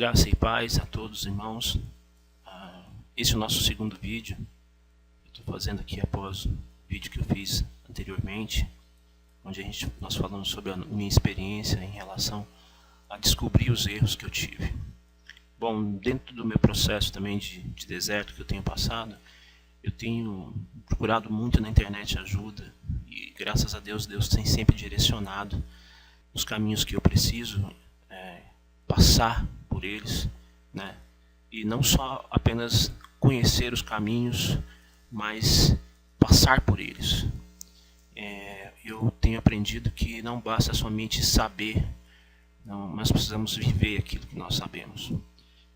Graça e paz a todos, irmãos. Esse é o nosso segundo vídeo. Eu estou fazendo aqui após o vídeo que eu fiz anteriormente, onde nós falamos sobre a minha experiência em relação a descobrir os erros que eu tive. Bom, dentro do meu processo também de deserto que eu tenho passado, eu tenho procurado muito na internet ajuda e graças a Deus, Deus tem sempre direcionado os caminhos que eu preciso passar por eles, né? E não só apenas conhecer os caminhos, mas passar por eles. Eu tenho aprendido que não basta somente saber, nós precisamos viver aquilo que nós sabemos.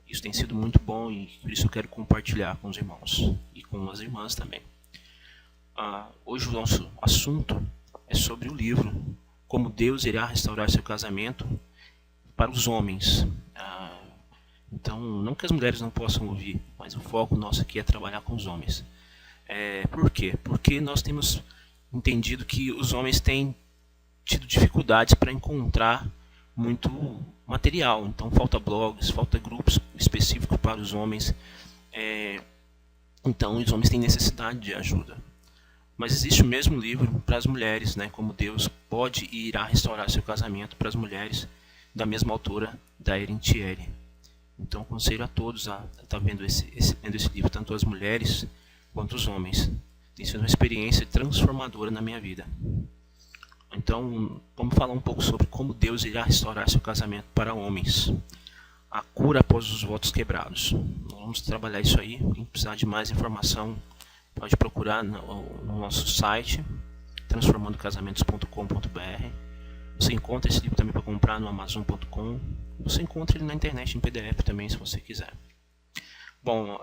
Isso tem sido muito bom e por isso eu quero compartilhar com os irmãos e com as irmãs também. Hoje o nosso assunto é sobre o livro Como Deus Irá Restaurar Seu Casamento para os homens. Então, não que as mulheres não possam ouvir, mas o foco nosso aqui é trabalhar com os homens. Por quê? Porque nós temos entendido que os homens têm tido dificuldades para encontrar muito material. Então, falta blogs, falta grupos específicos para os homens. Então, os homens têm necessidade de ajuda. Mas existe o mesmo livro para as mulheres, né? Como Deus pode e irá restaurar seu casamento para as mulheres, da mesma autora, da Erin Thiele. Então, aconselho a todos a estar vendo esse livro, tanto as mulheres quanto os homens. Tem sido uma experiência transformadora na minha vida. Então, vamos falar um pouco sobre como Deus irá restaurar seu casamento para homens. A cura após os votos quebrados. Nós vamos trabalhar isso aí. Quem precisar de mais informação, pode procurar no nosso site, transformandocasamentos.com.br. Você encontra esse livro também para comprar no Amazon.com. Você encontra ele na internet em PDF também, se você quiser. Bom,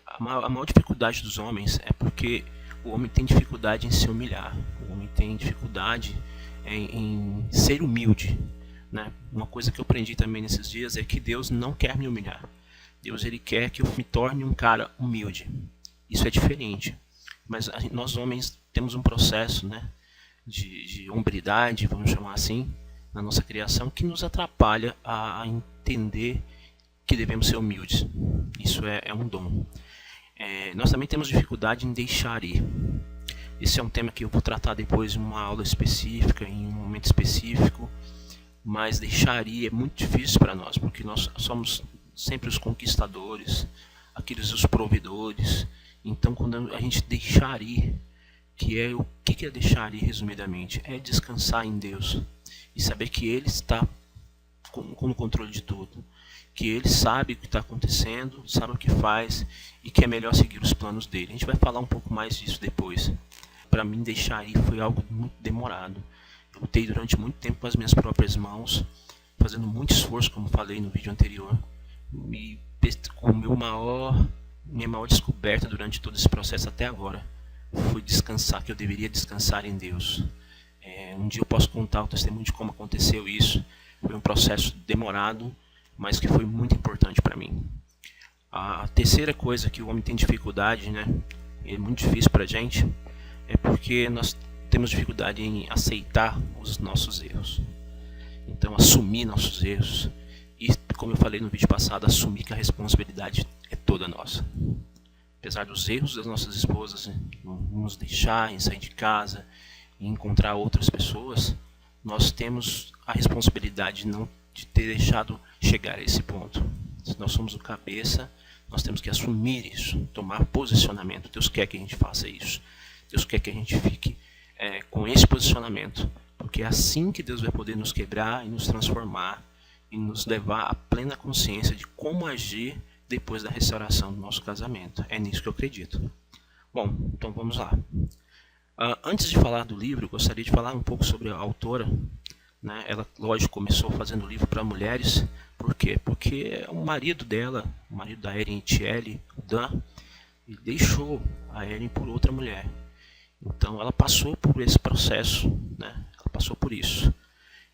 a maior dificuldade dos homens é porque o homem tem dificuldade em se humilhar. O homem tem dificuldade em ser humilde, né? Uma coisa que eu aprendi também nesses dias é que Deus não quer me humilhar. Deus ele quer que eu me torne um cara humilde. Isso é diferente. Mas nós homens temos um processo, né, de hombridade, vamos chamar assim, na nossa criação, que nos atrapalha a entender que devemos ser humildes. Isso é um dom. Nós também temos dificuldade em deixar ir. Esse é um tema que eu vou tratar depois em uma aula específica, em um momento específico. Mas deixar ir é muito difícil para nós, porque nós somos sempre os conquistadores, os provedores. Então, quando a gente deixar ir, o que é deixar ir, resumidamente? É descansar em Deus e saber que Ele está com o controle de tudo, que Ele sabe o que está acontecendo, sabe o que faz e que é melhor seguir os planos dele. A gente vai falar um pouco mais disso depois. Para mim, deixar ir foi algo muito demorado. Eu lutei durante muito tempo com as minhas próprias mãos, fazendo muito esforço, como falei no vídeo anterior, e com minha maior descoberta durante todo esse processo até agora foi descansar, que eu deveria descansar em Deus. Um dia eu posso contar o testemunho de como aconteceu isso. Foi um processo demorado, mas que foi muito importante para mim. A terceira coisa que o homem tem dificuldade, né, é muito difícil para a gente, é porque nós temos dificuldade em aceitar os nossos erros. Então, assumir nossos erros. E, como eu falei no vídeo passado, assumir que a responsabilidade é toda nossa. Apesar dos erros das nossas esposas, nos deixar, em sair de casa, em encontrar outras pessoas, nós temos a responsabilidade de ter deixado chegar a esse ponto. Se nós somos o cabeça, nós temos que assumir isso, tomar posicionamento. Deus quer que a gente faça isso. Deus quer que a gente fique com esse posicionamento, porque é assim que Deus vai poder nos quebrar e nos transformar e nos levar à plena consciência de como agir depois da restauração do nosso casamento. É nisso que eu acredito. Bom, então vamos lá. Antes de falar do livro, eu gostaria de falar um pouco sobre a autora. Né? Ela, lógico, começou fazendo o livro para mulheres. Por quê? Porque o marido dela, o marido da Erin Thiele, o Dan, ele deixou a Erin por outra mulher. Então ela passou por esse processo, né? Ela passou por isso.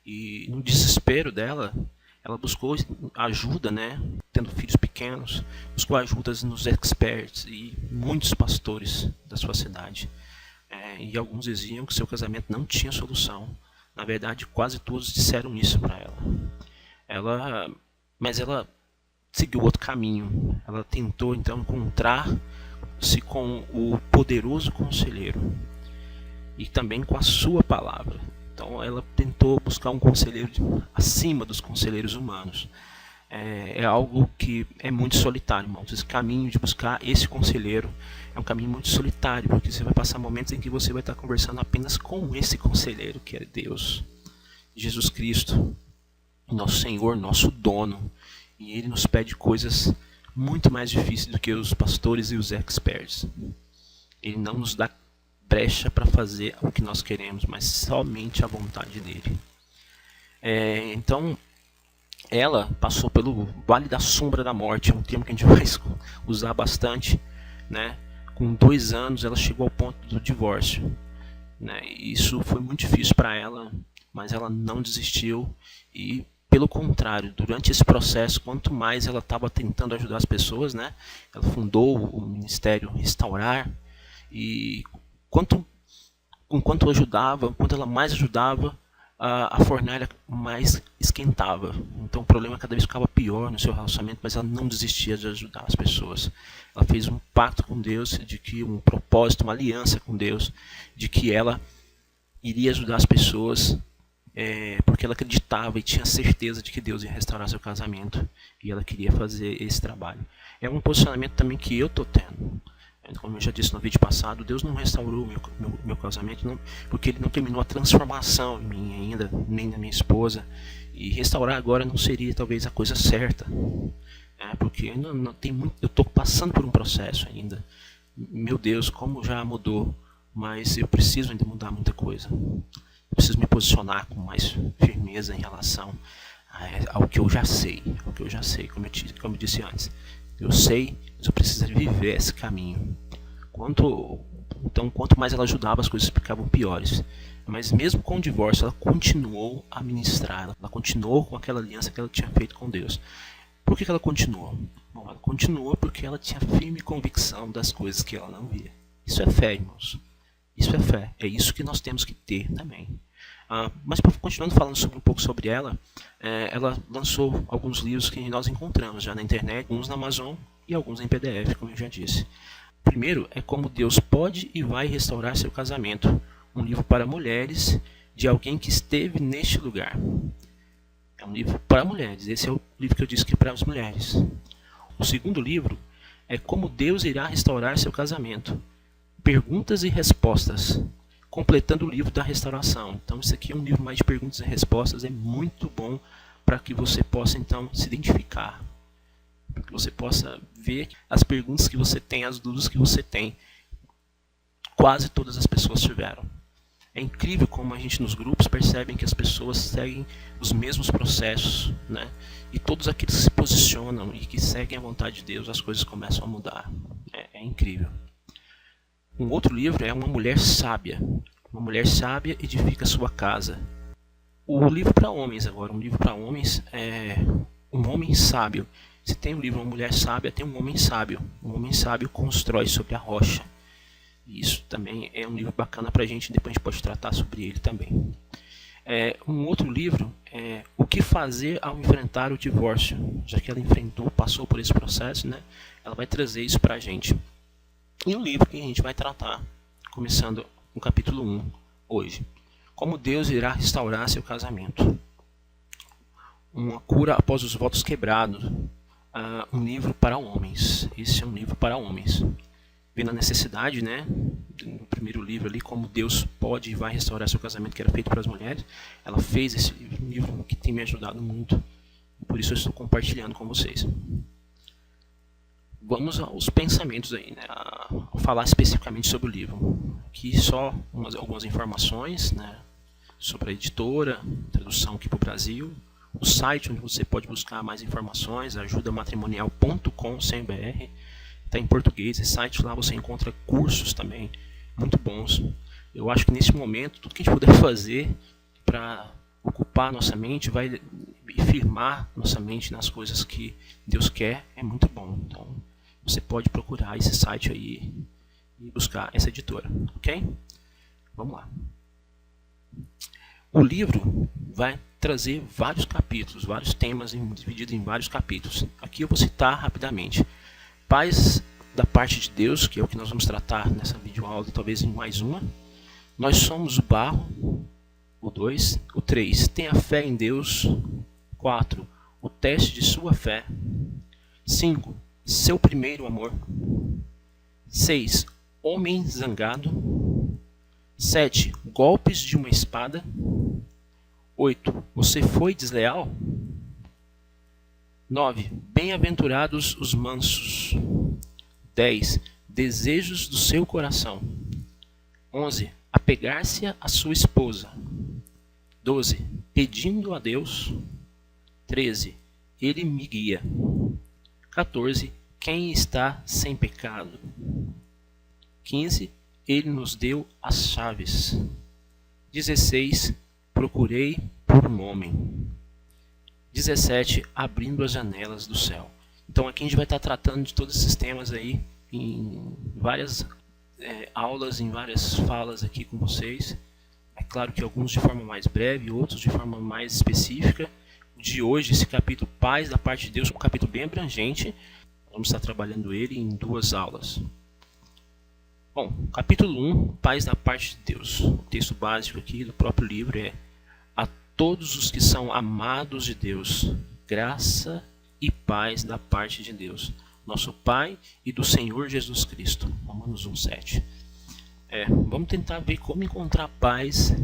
E no desespero dela, ela buscou ajuda, né? Tendo filhos pequenos, buscou ajudas nos experts e muitos pastores da sua cidade. E alguns diziam que seu casamento não tinha solução. Na verdade, quase todos disseram isso para ela. Mas ela seguiu outro caminho. Ela tentou então encontrar-se com o poderoso conselheiro e também com a sua palavra. Então ela tentou buscar um conselheiro acima dos conselheiros humanos. É algo que é muito solitário, irmãos. Esse caminho de buscar esse conselheiro é um caminho muito solitário, porque você vai passar momentos em que você vai estar conversando apenas com esse conselheiro, que é Deus, Jesus Cristo, nosso Senhor, nosso dono. E Ele nos pede coisas muito mais difíceis do que os pastores e os experts. Ele não nos dá brecha para fazer o que nós queremos, mas somente a vontade dele. Então, ela passou pelo vale da sombra da morte, é um termo que a gente vai usar bastante, né? Com 2 anos ela chegou ao ponto do divórcio, né? Isso foi muito difícil para ela, mas ela não desistiu e, pelo contrário, durante esse processo, quanto mais ela estava tentando ajudar as pessoas, né? Ela fundou o Ministério Restaurar e enquanto ajudava, quanto ela mais ajudava, a fornalha mais esquentava. Então o problema cada vez ficava pior no seu relacionamento, mas ela não desistia de ajudar as pessoas. Ela fez um pacto com Deus, de que um propósito, uma aliança com Deus, de que ela iria ajudar as pessoas, porque ela acreditava e tinha certeza de que Deus ia restaurar seu casamento, e ela queria fazer esse trabalho. É um posicionamento também que eu estou tendo. Como eu já disse no vídeo passado, Deus não restaurou meu casamento, não, porque Ele não terminou a transformação em mim ainda, nem na minha esposa. E restaurar agora não seria talvez a coisa certa, porque ainda não tem muito, eu estou passando por um processo ainda. Meu Deus, como já mudou, mas eu preciso ainda mudar muita coisa. Eu preciso me posicionar com mais firmeza em relação ao que eu já sei, como eu disse antes. Eu sei, mas eu preciso viver esse caminho. Quanto mais ela ajudava, as coisas ficavam piores. Mas mesmo com o divórcio, ela continuou a ministrar. Ela continuou com aquela aliança que ela tinha feito com Deus. Por que ela continuou? Bom, ela continuou porque ela tinha firme convicção das coisas que ela não via. Isso é fé, irmãos. Isso é fé. É isso que nós temos que ter também. Mas continuando falando um pouco sobre ela, ela lançou alguns livros que nós encontramos já na internet, alguns na Amazon e alguns em PDF, como eu já disse. O primeiro é Como Deus Pode e Vai Restaurar Seu Casamento, um livro para mulheres de alguém que esteve neste lugar. É um livro para mulheres, esse é o livro que eu disse que é para as mulheres. O segundo livro é Como Deus Irá Restaurar Seu Casamento, Perguntas e Respostas, completando o livro da restauração. Então isso aqui é um livro mais de perguntas e respostas, é muito bom para que você possa então se identificar, para que você possa ver as perguntas que você tem, as dúvidas que você tem. Quase todas as pessoas tiveram. É incrível como a gente nos grupos percebe que as pessoas seguem os mesmos processos, né? E todos aqueles que se posicionam e que seguem a vontade de Deus, as coisas começam a mudar. É incrível. Um outro livro é Uma Mulher Sábia. Uma Mulher Sábia Edifica Sua Casa. O livro para homens agora. Um livro para homens é Um Homem Sábio. Se tem um livro Uma Mulher Sábia, tem Um Homem Sábio. Um Homem Sábio Constrói Sobre a Rocha. Isso também é um livro bacana para a gente. Depois a gente pode tratar sobre ele também. Um outro livro é O que Fazer ao Enfrentar o Divórcio. Já que ela passou por esse processo, né? Ela vai trazer isso para a gente. E um livro que a gente vai tratar, começando no capítulo 1, hoje. Como Deus irá restaurar seu casamento. Uma cura após os votos quebrados. Um livro para homens. Esse é um livro para homens. Vendo a necessidade, né? No primeiro livro ali, Como Deus Pode e Vai Restaurar seu casamento, que era feito para as mulheres. Ela fez esse livro que tem me ajudado muito. Por isso eu estou compartilhando com vocês. Vamos aos pensamentos aí, né? A falar especificamente sobre o livro. Aqui só algumas informações, né? Sobre a editora, tradução aqui para o Brasil, o site onde você pode buscar mais informações, ajudamatrimonial.com.br, está em português. Esse site lá você encontra cursos também muito bons. Eu acho que nesse momento tudo que a gente puder fazer para ocupar nossa mente, vai firmar nossa mente nas coisas que Deus quer, é muito bom. Então você pode procurar esse site aí e buscar essa editora, ok? Vamos lá. O livro vai trazer vários capítulos, vários temas divididos em vários capítulos. Aqui eu vou citar rapidamente. Paz da parte de Deus, que é o que nós vamos tratar nessa videoaula, talvez em mais uma. Nós somos o barro, o 2. O 3, tenha fé em Deus. 4, o teste de sua fé. 5, seu primeiro amor. 6, homem zangado. 7, golpes de uma espada. 8, você foi desleal. 9, bem-aventurados os mansos. 10, desejos do seu coração. 11, apegar-se à sua esposa. 12, pedindo a Deus. 13, ele me guia. 14, quem está sem pecado. 15, ele nos deu as chaves. 16, procurei por um homem. 17, abrindo as janelas do céu. Então aqui a gente vai estar tratando de todos esses temas aí em várias aulas, em várias falas aqui com vocês. É claro que alguns de forma mais breve, outros de forma mais específica. O de hoje, esse capítulo Paz da parte de Deus, é um capítulo bem abrangente. Vamos estar trabalhando ele em 2 aulas. Bom, capítulo 1, Paz da parte de Deus. O texto básico aqui do próprio livro é: a todos os que são amados de Deus, graça e paz da parte de Deus, nosso Pai e do Senhor Jesus Cristo. Romanos 1:7. Vamos tentar ver como encontrar paz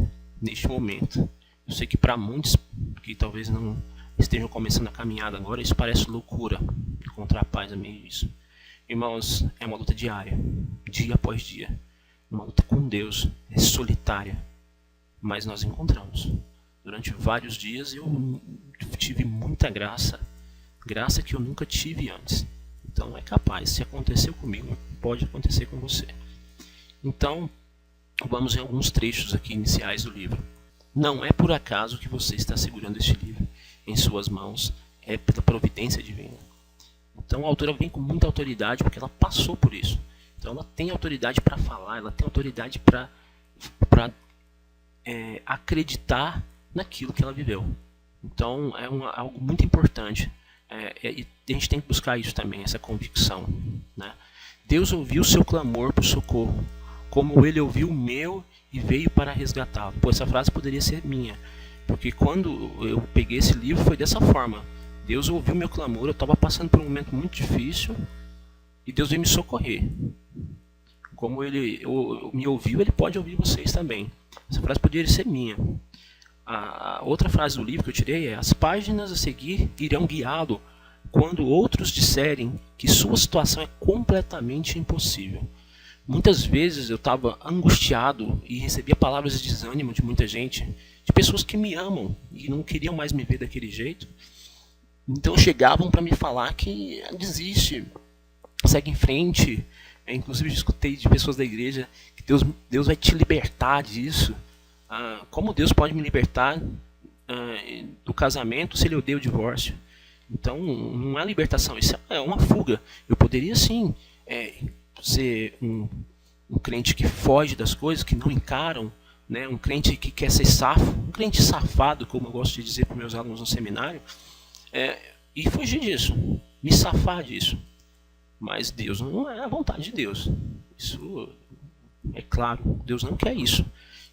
neste momento. Eu sei que para muitos que talvez não estejam começando a caminhada agora, isso parece loucura, encontrar paz no meio disso. Irmãos, é uma luta diária, dia após dia. Uma luta com Deus, é solitária, mas nós encontramos. Durante vários dias eu tive muita graça que eu nunca tive antes. Então é capaz, se aconteceu comigo, pode acontecer com você. Então, vamos em alguns trechos aqui iniciais do livro. Não é por acaso que você está segurando este livro em suas mãos, é pela providência divina. Então a autora vem com muita autoridade porque ela passou por isso. Então ela tem autoridade para falar, ela tem autoridade para acreditar naquilo que ela viveu. Então é algo muito importante. E a gente tem que buscar isso também, essa convicção, né? Deus ouviu o seu clamor por socorro, como ele ouviu o meu e veio para resgatá-lo. Pô, essa frase poderia ser minha, porque quando eu peguei esse livro foi dessa forma. Deus ouviu meu clamor, eu estava passando por um momento muito difícil e Deus veio me socorrer. Como ele me ouviu, ele pode ouvir vocês também. Essa frase poderia ser minha. A outra frase do livro que eu tirei é: as páginas a seguir irão guiá-lo quando outros disserem que sua situação é completamente impossível. Muitas vezes eu estava angustiado e recebia palavras de desânimo de muita gente, de pessoas que me amam e não queriam mais me ver daquele jeito. Então chegavam para me falar que desiste, segue em frente. Inclusive escutei de pessoas da igreja que Deus vai te libertar disso. Como Deus pode me libertar do casamento se ele odeia o divórcio? Então não é libertação, isso é uma fuga. Eu poderia sim ser um crente que foge das coisas, que não encaram, né? Um crente que quer ser safo, um crente safado, como eu gosto de dizer para meus alunos no seminário, e fugir disso, me safar disso. Mas Deus não é a vontade de Deus. Isso é claro, Deus não quer isso.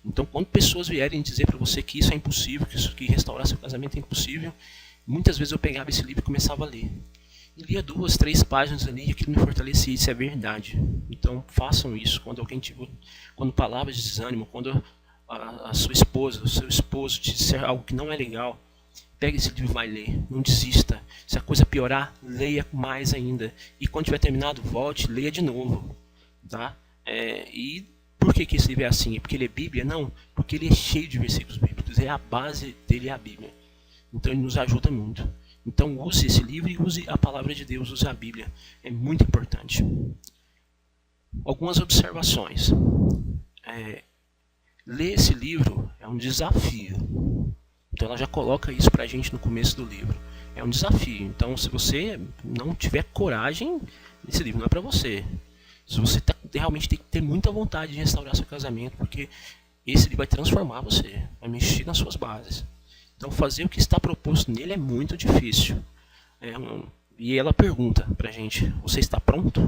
Então quando pessoas vierem dizer para você que isso é impossível, que restaurar seu casamento é impossível, muitas vezes eu pegava esse livro e começava a ler. E lia 2, 3 páginas ali e aquilo me fortalecia, isso é verdade. Então façam isso quando palavras de desânimo, quando a sua esposa, o seu esposo te disser algo que não é legal, pegue esse livro e vai ler, não desista. Se a coisa piorar, leia mais ainda. E quando tiver terminado, volte, leia de novo. Tá? E por que esse livro é assim? É porque ele é Bíblia? Não, porque ele é cheio de versículos bíblicos, a base dele é a Bíblia. Então ele nos ajuda muito. Então use esse livro e use a palavra de Deus, use a Bíblia. É muito importante. Algumas observações. Ler esse livro é um desafio. Então ela já coloca isso pra gente no começo do livro. É um desafio. Então se você não tiver coragem, esse livro não é para você. Se você realmente tem que ter muita vontade de restaurar seu casamento, porque esse livro vai transformar você, vai mexer nas suas bases. Então fazer o que está proposto nele é muito difícil. E ela pergunta para a gente, você está pronto?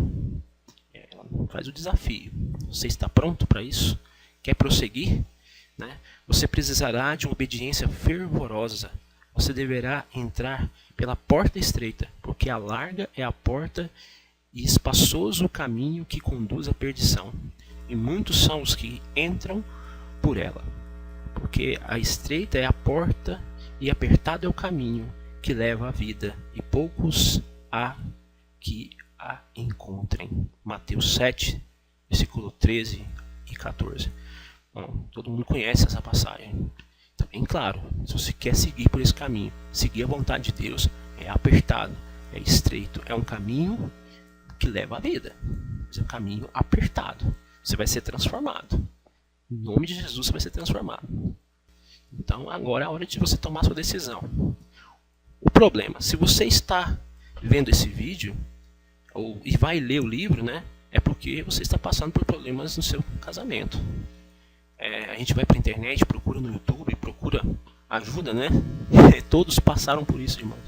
Ela faz o desafio. Você está pronto para isso? Quer prosseguir? Né? Você precisará de uma obediência fervorosa. Você deverá entrar pela porta estreita, porque a larga é a porta e espaçoso o caminho que conduz à perdição. E muitos são os que entram por ela. Porque a estreita é a porta e apertado é o caminho que leva à vida, e poucos há que a encontrem. Mateus 7, versículo 13 e 14. Bom, todo mundo conhece essa passagem. Está bem claro, se você quer seguir por esse caminho, seguir a vontade de Deus, é apertado, é estreito, é um caminho que leva à vida. É um caminho apertado. Você vai ser transformado. Em nome de Jesus você vai ser transformado. Então agora é a hora de você tomar sua decisão. O problema, se você está vendo esse vídeo e vai ler o livro, né, é porque você está passando por problemas no seu casamento. A gente vai para a internet, procura no YouTube, procura ajuda, né? Todos passaram por isso, irmãos.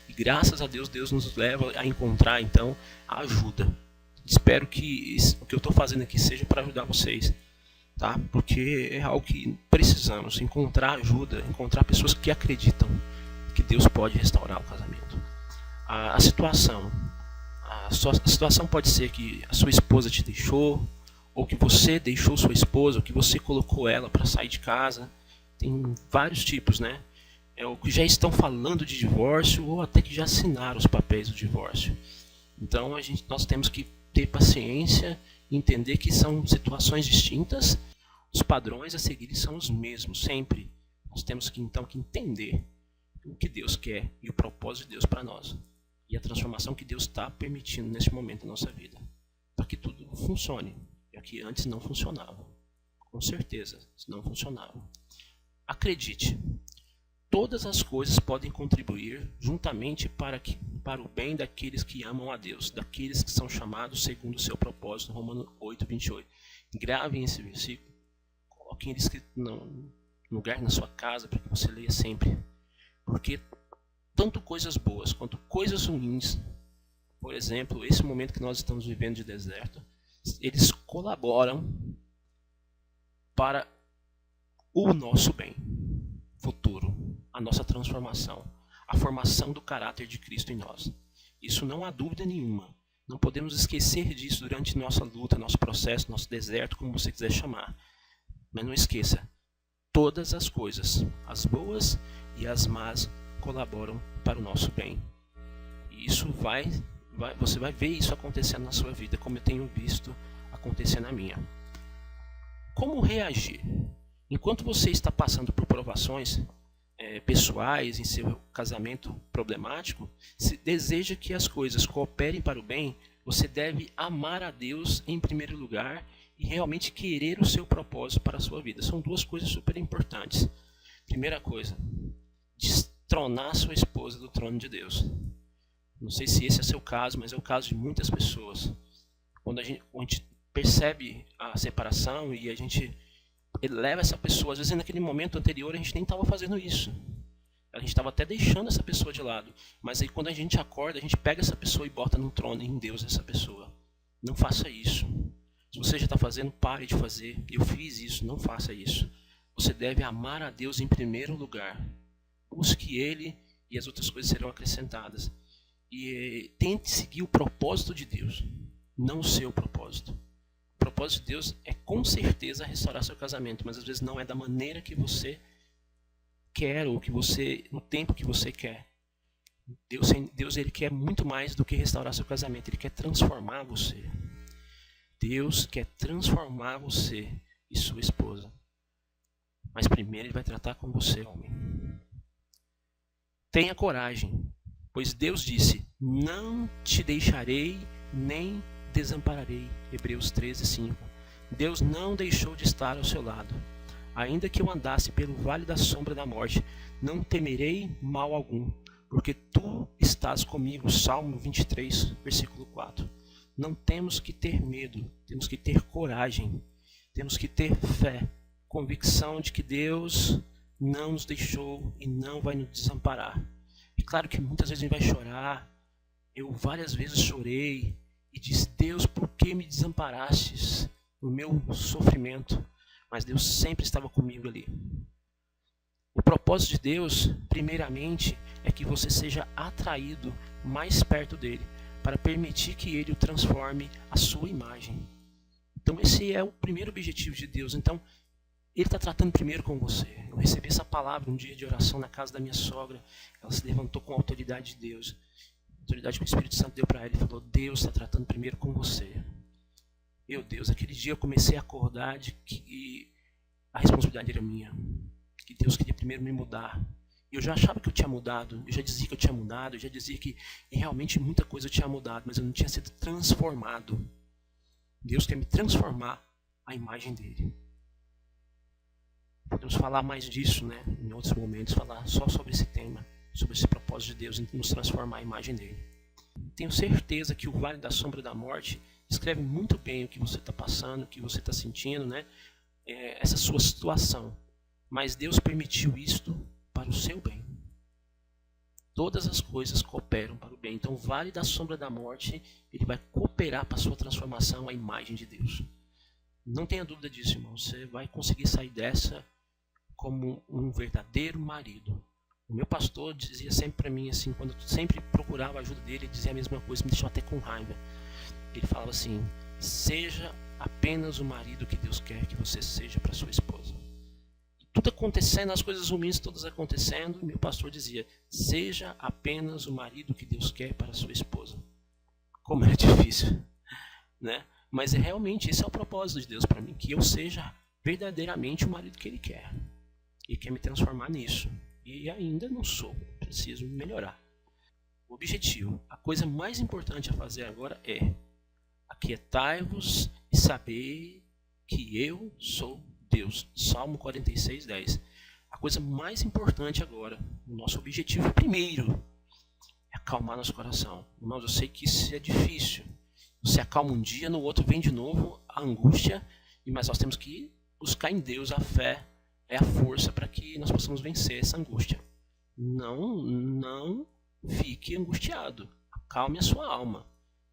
E graças a Deus, Deus nos leva a encontrar, então, a ajuda. Espero que o que eu estou fazendo aqui seja para ajudar vocês, tá? Porque é algo que precisamos, encontrar ajuda, encontrar pessoas que acreditam que Deus pode restaurar o casamento. A situação pode ser que a sua esposa te deixou, ou que você deixou sua esposa, ou que você colocou ela para sair de casa. Tem vários tipos, né? Ou que já estão falando de divórcio, ou até que já assinaram os papéis do divórcio. Então nós temos que ter paciência e entender que são situações distintas, os padrões a seguir são os mesmos, sempre. Nós temos que então que entender o que Deus quer e o propósito de Deus para nós. E a transformação que Deus está permitindo nesse momento da nossa vida. Para que tudo funcione. É que antes não funcionava. Com certeza, não funcionava. Acredite, todas as coisas podem contribuir juntamente para o bem daqueles que amam a Deus, daqueles que são chamados segundo o seu propósito, Romanos 8, 28. Gravem esse versículo, coloquem ele escrito no lugar na sua casa, para que você leia sempre. Porque tanto coisas boas quanto coisas ruins, por exemplo, esse momento que nós estamos vivendo de deserto, eles colaboram para o nosso bem futuro, a nossa transformação, a formação do caráter de Cristo em nós. Isso não há dúvida nenhuma. Não podemos esquecer disso durante nossa luta, nosso processo, nosso deserto, como você quiser chamar. Mas não esqueça, todas as coisas, as boas e as más, colaboram para o nosso bem. E isso você vai ver isso acontecendo na sua vida, como eu tenho visto acontecer na minha. Como reagir? Enquanto você está passando por provações pessoais, em seu casamento problemático, se deseja que as coisas cooperem para o bem, você deve amar a Deus em primeiro lugar e realmente querer o seu propósito para a sua vida. São duas coisas super importantes. Primeira coisa, destronar sua esposa do trono de Deus. Não sei se esse é o seu caso, mas é o caso de muitas pessoas. Quando a gente percebe a separação e a gente eleva essa pessoa, às vezes naquele momento anterior a gente nem estava fazendo isso. A gente estava até deixando essa pessoa de lado. Mas aí quando a gente acorda, a gente pega essa pessoa e bota no trono, em Deus, essa pessoa. Não faça isso. Se você já está fazendo, pare de fazer. Eu fiz isso, não faça isso. Você deve amar a Deus em primeiro lugar. Busque Ele e as outras coisas serão acrescentadas. E tente seguir o propósito de Deus, não o seu propósito. O propósito de Deus é com certeza restaurar seu casamento, mas às vezes não é da maneira que você quer ou no tempo que você quer. Deus ele quer muito mais do que restaurar seu casamento, ele quer transformar você. Deus quer transformar você e sua esposa. Mas primeiro ele vai tratar com você, homem. Tenha coragem. Pois Deus disse, não te deixarei nem desampararei. Hebreus 13, 5. Deus não deixou de estar ao seu lado. Ainda que eu andasse pelo vale da sombra da morte, não temerei mal algum, porque tu estás comigo. Salmo 23, versículo 4. Não temos que ter medo, temos que ter coragem, temos que ter fé, convicção de que Deus não nos deixou e não vai nos desamparar. E claro que muitas vezes a gente vai chorar. Eu várias vezes chorei e disse: Deus, por que me desamparastes no meu sofrimento? Mas Deus sempre estava comigo ali. O propósito de Deus, primeiramente, é que você seja atraído mais perto dele, para permitir que ele o transforme à sua imagem. Então esse é o primeiro objetivo de Deus. Então ele está tratando primeiro com você. Eu recebi essa palavra um dia de oração na casa da minha sogra. Ela se levantou com a autoridade de Deus. A autoridade que o Espírito Santo deu para ela. Ele falou: Deus está tratando primeiro com você. Meu Deus, aquele dia eu comecei a acordar de que a responsabilidade era minha. Que Deus queria primeiro me mudar. Eu já achava que eu tinha mudado. Eu já dizia que eu tinha mudado. Eu já dizia que realmente muita coisa eu tinha mudado. Mas eu não tinha sido transformado. Deus quer me transformar à imagem dele. Podemos falar mais disso, né? Em outros momentos, falar só sobre esse tema, sobre esse propósito de Deus em nos transformar à imagem dele. Tenho certeza que o Vale da Sombra da Morte descreve muito bem o que você está passando, o que você está sentindo, né? Essa sua situação. Mas Deus permitiu isto para o seu bem. Todas as coisas cooperam para o bem. Então o Vale da Sombra da Morte, ele vai cooperar para a sua transformação à imagem de Deus. Não tenha dúvida disso, irmão. Você vai conseguir sair dessa como um verdadeiro marido. O meu pastor dizia sempre para mim, assim, quando eu sempre procurava a ajuda dele, ele dizia a mesma coisa, me deixou até com raiva. Ele falava assim: seja apenas o marido que Deus quer que você seja para sua esposa. E tudo acontecendo, as coisas ruins todas acontecendo, e meu pastor dizia: seja apenas o marido que Deus quer para sua esposa. Como é difícil, né? Mas realmente esse é o propósito de Deus para mim, que eu seja verdadeiramente o marido que Ele quer. E quer me transformar nisso. E ainda não sou, preciso melhorar. O objetivo, a coisa mais importante a fazer agora é: aquietai-vos e saber que eu sou Deus. Salmo 46, 10. A coisa mais importante agora, o nosso objetivo primeiro, é acalmar nosso coração. Irmãos, eu sei que isso é difícil. Você acalma um dia, no outro vem de novo a angústia, mas nós temos que buscar em Deus. A fé é a força para que nós possamos vencer essa angústia. Não fique angustiado. Acalme a sua alma.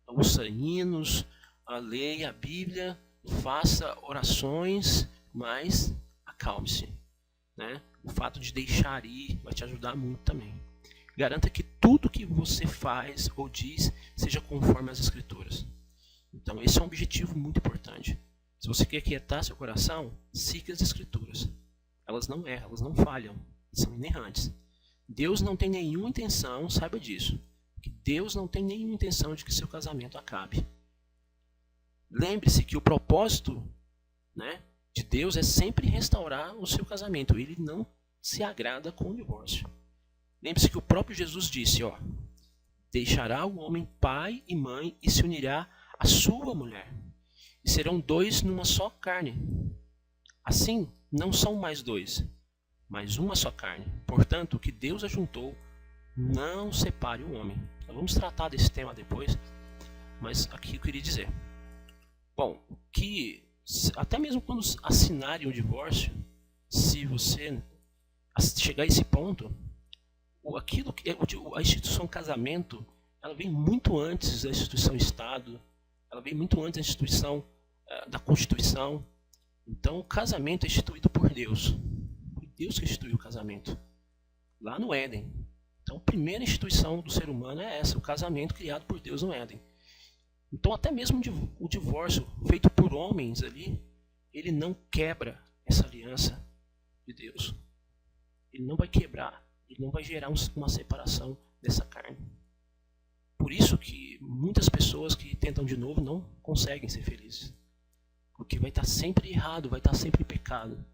Ouça hinos, leia a Bíblia, faça orações, mas acalme-se, né? O fato de deixar ir vai te ajudar muito também. Garanta que tudo que você faz ou diz seja conforme as Escrituras. Então esse é um objetivo muito importante. Se você quer quietar seu coração, siga as Escrituras. Elas não erram, elas não falham, são inerrantes. Deus não tem nenhuma intenção, saiba disso, que Deus não tem nenhuma intenção de que seu casamento acabe. Lembre-se que o propósito, né, de Deus é sempre restaurar o seu casamento. Ele não se agrada com o divórcio. Lembre-se que o próprio Jesus disse, deixará o homem pai e mãe e se unirá à sua mulher. E serão dois numa só carne. Assim, não são mais dois, mas uma só carne. Portanto, o que Deus ajuntou, não separe o homem. Nós vamos tratar desse tema depois, mas aqui eu queria dizer. Bom, que até mesmo quando assinarem o divórcio, se você chegar a esse ponto, aquilo que a instituição casamento, ela vem muito antes da instituição Estado, ela vem muito antes da instituição da Constituição. Então o casamento é instituído por Deus. Foi Deus que instituiu o casamento, lá no Éden. Então a primeira instituição do ser humano é essa, o casamento criado por Deus no Éden. Então até mesmo o divórcio feito por homens ali, ele não quebra essa aliança de Deus. Ele não vai quebrar, ele não vai gerar uma separação dessa carne. Por isso que muitas pessoas que tentam de novo não conseguem ser felizes. Porque vai estar sempre errado, vai estar sempre em pecado.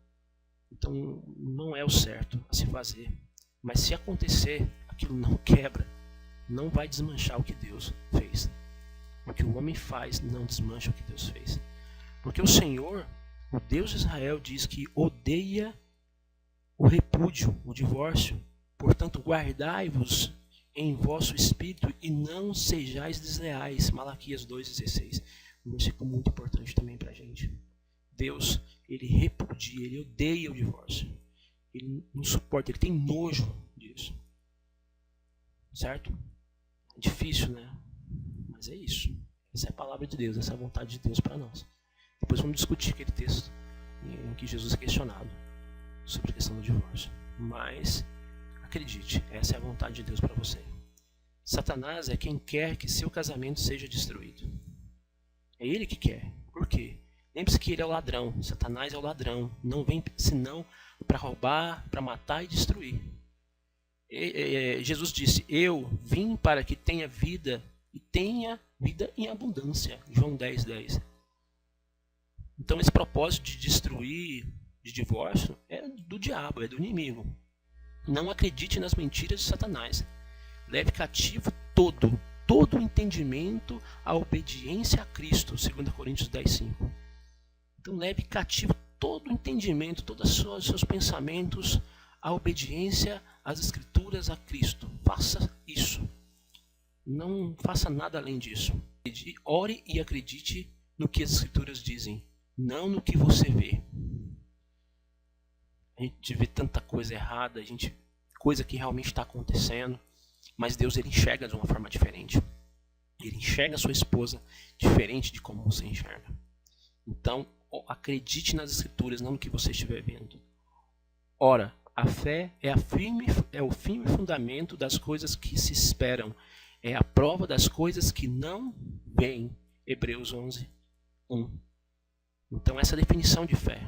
Então não é o certo a se fazer. Mas se acontecer, aquilo não quebra, não vai desmanchar o que Deus fez. Porque o homem faz, não desmancha o que Deus fez. Porque o Senhor, o Deus de Israel, diz que odeia o repúdio, o divórcio. Portanto, guardai-vos em vosso espírito e não sejais desleais. Malaquias 2,16. Um versículo muito importante também para a gente. Deus, ele repudia, ele odeia o divórcio. Ele não suporta, ele tem nojo disso. Certo? É difícil, né? Mas é isso. Essa é a palavra de Deus, essa é a vontade de Deus para nós. Depois vamos discutir aquele texto em que Jesus é questionado sobre a questão do divórcio. Mas, acredite, essa é a vontade de Deus para você. Satanás é quem quer que seu casamento seja destruído. É ele que quer. Por quê? Lembre-se que ele é o ladrão. Satanás é o ladrão. Não vem senão para roubar, para matar e destruir. Jesus disse, eu vim para que tenha vida e tenha vida em abundância. João 10:10. Então esse propósito de destruir, de divórcio, é do diabo, é do inimigo. Não acredite nas mentiras de Satanás. Leve cativo todo o entendimento à obediência a Cristo. 2 Coríntios 10:5. Então leve cativo todo o entendimento, todos os seus pensamentos, a obediência às Escrituras, a Cristo. Faça isso. Não faça nada além disso. Ore e acredite no que as Escrituras dizem, não no que você vê. A gente vê tanta coisa errada, coisa que realmente está acontecendo, mas Deus ele enxerga de uma forma diferente. Ele enxerga a sua esposa diferente de como você enxerga. Então, acredite nas Escrituras, não no que você estiver vendo. Ora, a fé é o firme fundamento das coisas que se esperam. É a prova das coisas que não veem. Hebreus 11:1. Então, essa é a definição de fé.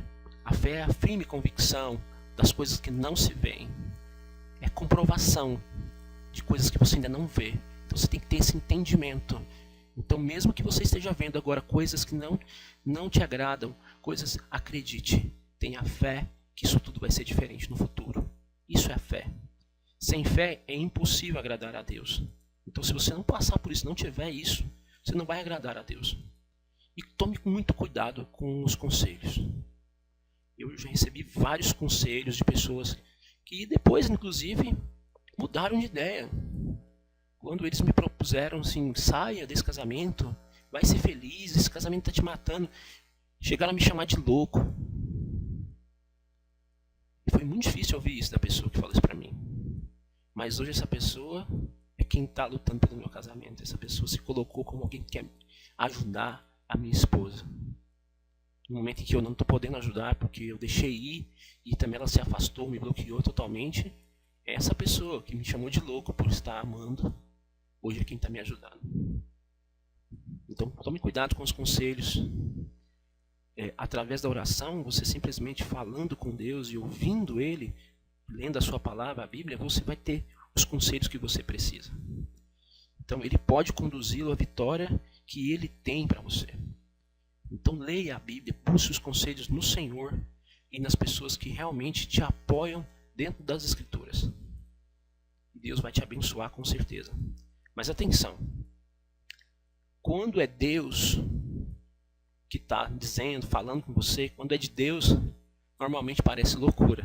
A fé é a firme convicção das coisas que não se veem. É comprovação de coisas que você ainda não vê. Então, você tem que ter esse entendimento. Então, mesmo que você esteja vendo agora coisas que não te agradam, acredite, tenha fé que isso tudo vai ser diferente no futuro. Isso é a fé. Sem fé é impossível agradar a Deus. Então, se você não passar por isso, não tiver isso, você não vai agradar a Deus. E tome muito cuidado com os conselhos. Eu já recebi vários conselhos de pessoas que depois, inclusive, mudaram de ideia. Quando eles me propuseram assim, saia desse casamento, vai ser feliz, esse casamento está te matando, chegaram a me chamar de louco. E foi muito difícil ouvir isso da pessoa que falou isso para mim. Mas hoje essa pessoa é quem está lutando pelo meu casamento. Essa pessoa se colocou como alguém que quer ajudar a minha esposa. No momento em que eu não estou podendo ajudar, porque eu deixei ir, e também ela se afastou, me bloqueou totalmente, é essa pessoa que me chamou de louco por estar amando, hoje é quem está me ajudando. Então, tome cuidado com os conselhos. Através da oração, você simplesmente falando com Deus e ouvindo Ele, lendo a sua palavra, a Bíblia, você vai ter os conselhos que você precisa. Então, Ele pode conduzi-lo à vitória que Ele tem para você. Então, leia a Bíblia, busque os conselhos no Senhor e nas pessoas que realmente te apoiam dentro das Escrituras. E Deus vai te abençoar com certeza. Mas atenção, quando é Deus que está dizendo, falando com você, quando é de Deus, normalmente parece loucura.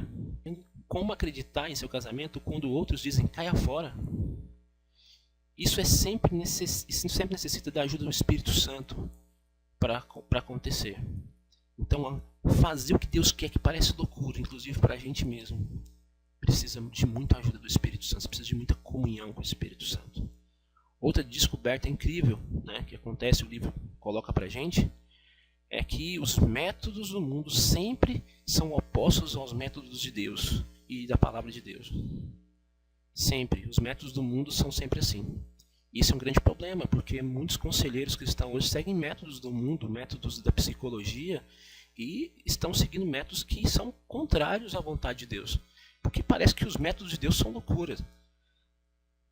Como acreditar em seu casamento quando outros dizem, caia fora? Isso sempre necessita da ajuda do Espírito Santo para acontecer. Então, fazer o que Deus quer que parece loucura, inclusive para a gente mesmo, precisa de muita ajuda do Espírito Santo, precisa de muita comunhão com o Espírito Santo. Outra descoberta incrível, né, que acontece, o livro coloca para a gente, é que os métodos do mundo sempre são opostos aos métodos de Deus e da palavra de Deus. Sempre. Os métodos do mundo são sempre assim. Isso é um grande problema, porque muitos conselheiros cristãos hoje seguem métodos do mundo, métodos da psicologia, e estão seguindo métodos que são contrários à vontade de Deus. Porque parece que os métodos de Deus são loucuras.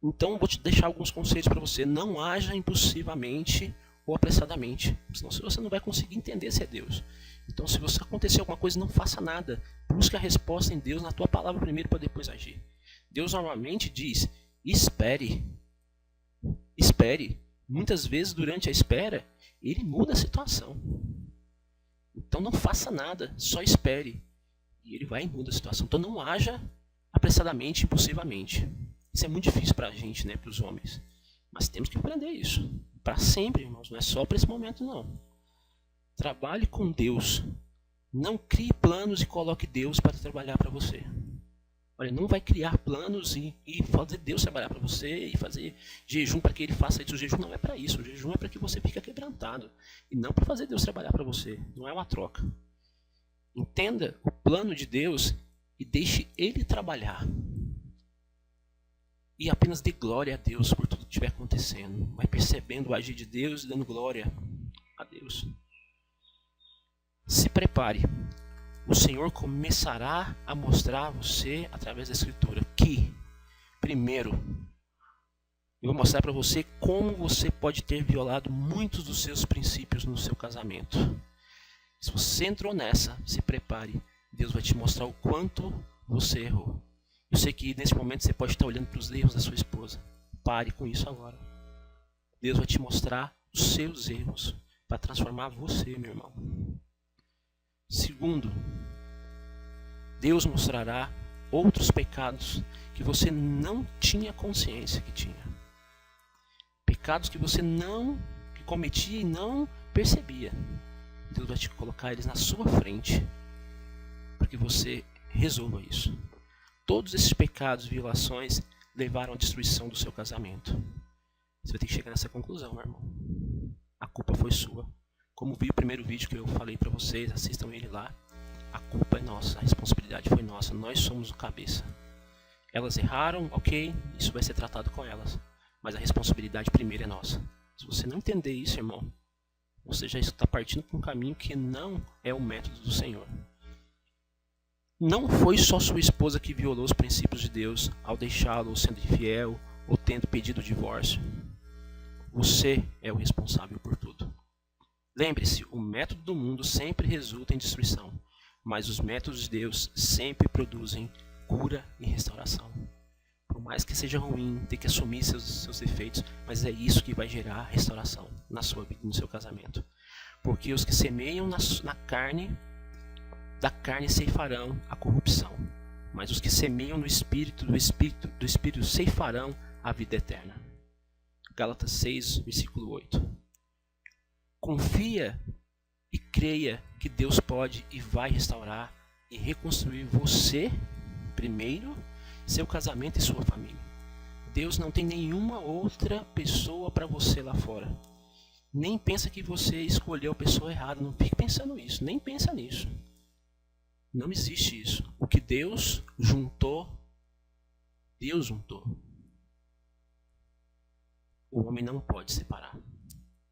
Então, eu vou te deixar alguns conselhos para você. Não haja impulsivamente ou apressadamente, senão você não vai conseguir entender se é Deus. Então, se você acontecer alguma coisa, não faça nada. Busque a resposta em Deus, na tua palavra primeiro, para depois agir. Deus normalmente diz, espere. Espere. Muitas vezes, durante a espera, Ele muda a situação. Então, não faça nada, só espere. E Ele vai e muda a situação. Então, não haja apressadamente, impulsivamente. Isso é muito difícil para a gente, né, para os homens. Mas temos que aprender isso. Para sempre, irmãos. Não é só para esse momento, não. Trabalhe com Deus. Não crie planos e coloque Deus para trabalhar para você. Olha, não vai criar planos e fazer Deus trabalhar para você e fazer jejum para que Ele faça isso. O jejum não é para isso. O jejum é para que você fique quebrantado. E não para fazer Deus trabalhar para você. Não é uma troca. Entenda o plano de Deus e deixe Ele trabalhar. E apenas dê glória a Deus por tudo que estiver acontecendo. Vai percebendo o agir de Deus e dando glória a Deus. Se prepare. O Senhor começará a mostrar a você, através da Escritura, que, primeiro, eu vou mostrar para você como você pode ter violado muitos dos seus princípios no seu casamento. Se você entrou nessa, se prepare. Deus vai te mostrar o quanto você errou. Eu sei que nesse momento você pode estar olhando para os erros da sua esposa. Pare com isso agora. Deus vai te mostrar os seus erros para transformar você, meu irmão. Segundo, Deus mostrará outros pecados que você não tinha consciência que tinha. Pecados que você que cometia e não percebia. Deus vai te colocar eles na sua frente para que você resolva isso. Todos esses pecados e violações levaram à destruição do seu casamento. Você vai ter que chegar nessa conclusão, meu irmão. A culpa foi sua. Como vi o primeiro vídeo que eu falei para vocês, assistam ele lá. A culpa é nossa, a responsabilidade foi nossa, nós somos o cabeça. Elas erraram, ok, isso vai ser tratado com elas. Mas a responsabilidade primeiro é nossa. Se você não entender isso, irmão, você já está partindo para um caminho que não é o método do Senhor. Não foi só sua esposa que violou os princípios de Deus ao deixá-lo sendo infiel ou tendo pedido o divórcio. Você é o responsável por tudo. Lembre-se, o método do mundo sempre resulta em destruição, mas os métodos de Deus sempre produzem cura e restauração. Por mais que seja ruim ter que assumir seus defeitos, mas é isso que vai gerar restauração na sua vida, no seu casamento. Porque os que semeiam na carne, da carne ceifarão a corrupção, mas os que semeiam no Espírito, do Espírito ceifarão a vida eterna. Gálatas 6, versículo 8. Confia e creia que Deus pode e vai restaurar e reconstruir você, primeiro, seu casamento e sua família. Deus não tem nenhuma outra pessoa para você lá fora. Nem pensa que você escolheu a pessoa errada. Não fique pensando nisso. Nem pensa nisso. Não existe isso. O que Deus juntou, Deus juntou. O homem não pode separar.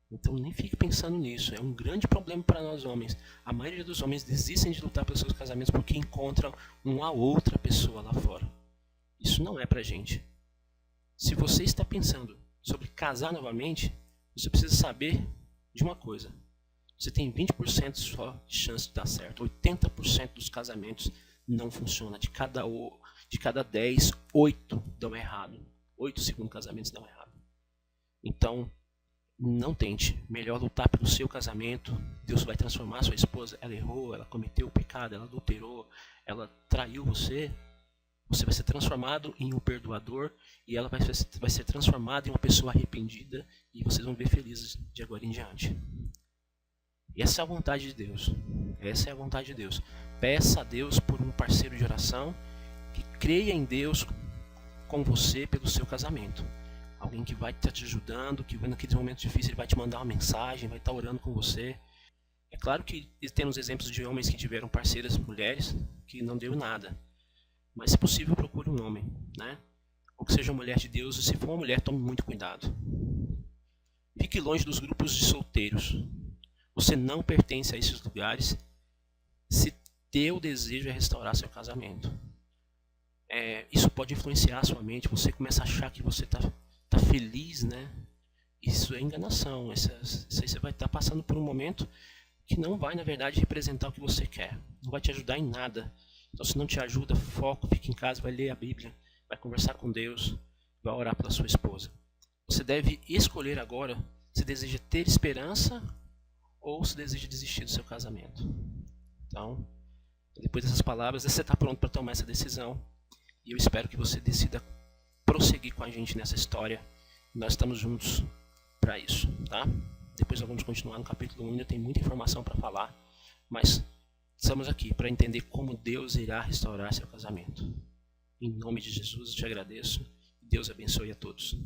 Então nem fique pensando nisso. É um grande problema para nós homens. A maioria dos homens desistem de lutar pelos seus casamentos porque encontram uma outra pessoa lá fora. Isso não é pra gente. Se você está pensando sobre casar novamente, você precisa saber de uma coisa. Você tem 20% só de chance de dar certo. 80% dos casamentos não funcionam. De cada 10, 8 dão errado. 8 segundos casamentos dão errado. Então, não tente. Melhor lutar pelo seu casamento. Deus vai transformar a sua esposa. Ela errou, ela cometeu o pecado, ela adulterou, ela traiu você. Você vai ser transformado em um perdoador e ela vai ser transformada em uma pessoa arrependida e vocês vão viver felizes de agora em diante. E essa é a vontade de Deus. Essa é a vontade de Deus. Peça a Deus por um parceiro de oração que creia em Deus com você pelo seu casamento. Alguém que vai estar te ajudando, que naqueles momentos difíceis ele vai te mandar uma mensagem, vai estar orando com você. É claro que temos exemplos de homens que tiveram parceiras mulheres que não deu nada. Mas, se possível, procure um homem, né? Ou que seja uma mulher de Deus. E se for uma mulher, tome muito cuidado. Fique longe dos grupos de solteiros. Você não pertence a esses lugares se teu desejo é restaurar seu casamento. Isso pode influenciar a sua mente. Você começa a achar que você está feliz, né? Isso é enganação. Isso aí você vai estar passando por um momento que não vai, na verdade, representar o que você quer. Não vai te ajudar em nada. Então, se não te ajuda, foco, fique em casa, vai ler a Bíblia, vai conversar com Deus, vai orar pela sua esposa. Você deve escolher agora se deseja ter esperança ou se deseja desistir do seu casamento. Então, depois dessas palavras, você está pronto para tomar essa decisão. E eu espero que você decida prosseguir com a gente nessa história. Nós estamos juntos para isso, tá? Depois nós vamos continuar no capítulo 1, ainda tem muita informação para falar, mas estamos aqui para entender como Deus irá restaurar seu casamento. Em nome de Jesus, eu te agradeço. Deus abençoe a todos.